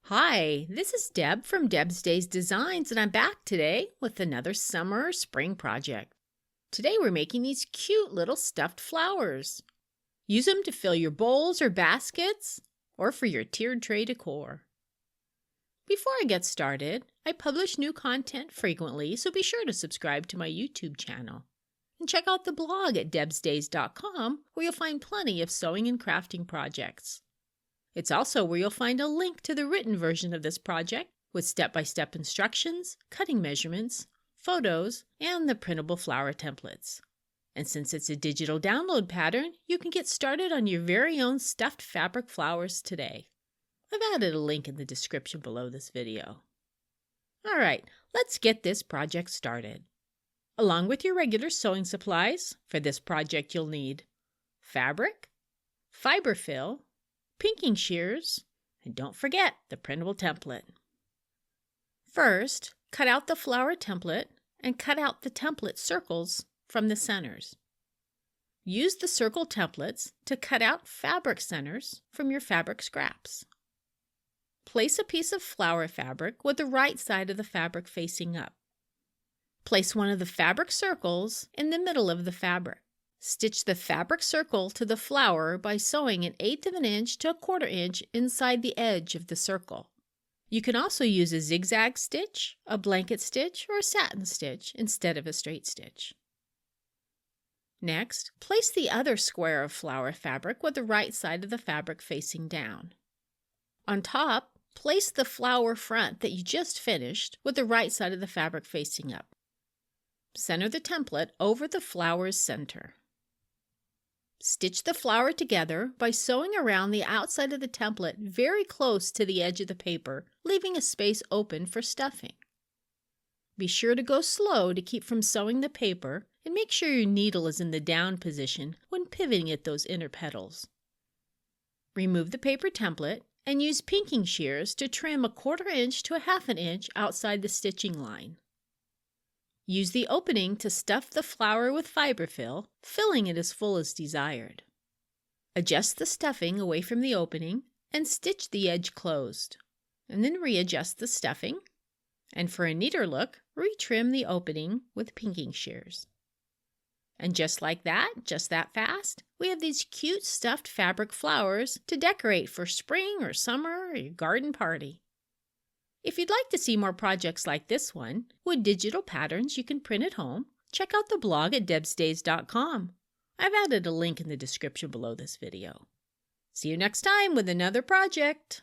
Hi, this is Deb from Deb's Days Designs, and I'm back today with another summer or spring project. Today we're making these cute little stuffed flowers. Use them to fill your bowls or baskets, or for your tiered tray decor. Before I get started, I publish new content frequently, so be sure to subscribe to my YouTube channel. And check out the blog at debsdays.com, where you'll find plenty of sewing and crafting projects. It's also where you'll find a link to the written version of this project with step-by-step instructions, cutting measurements, photos, and the printable flower templates. And since it's a digital download pattern, you can get started on your very own stuffed fabric flowers today. I've added a link in the description below this video. All right, let's get this project started. Along with your regular sewing supplies, for this project you'll need fabric, fiber fill, pinking shears, and don't forget the printable template. First, cut out the flower template and cut out the template circles from the centers. Use the circle templates to cut out fabric centers from your fabric scraps. Place a piece of flower fabric with the right side of the fabric facing up. Place one of the fabric circles in the middle of the fabric. Stitch the fabric circle to the flower by sewing 1/8 of an inch to 1/4 inch inside the edge of the circle. You can also use a zigzag stitch, a blanket stitch, or a satin stitch instead of a straight stitch. Next, place the other square of flower fabric with the right side of the fabric facing down. On top, place the flower front that you just finished with the right side of the fabric facing up. Center the template over the flower's center. Stitch the flower together by sewing around the outside of the template very close to the edge of the paper, leaving a space open for stuffing. Be sure to go slow to keep from sewing the paper, and make sure your needle is in the down position when pivoting at those inner petals. Remove the paper template and use pinking shears to trim 1/4 inch to 1/2 inch outside the stitching line. Use the opening to stuff the flower with fiber fill, filling it as full as desired. Adjust the stuffing away from the opening and stitch the edge closed, and then readjust the stuffing, and for a neater look, retrim the opening with pinking shears. And just like that, just that fast, we have these cute stuffed fabric flowers to decorate for spring or summer or your garden party. If you'd like to see more projects like this one, with digital patterns you can print at home, check out the blog at debsdays.com. I've added a link in the description below this video. See you next time with another project.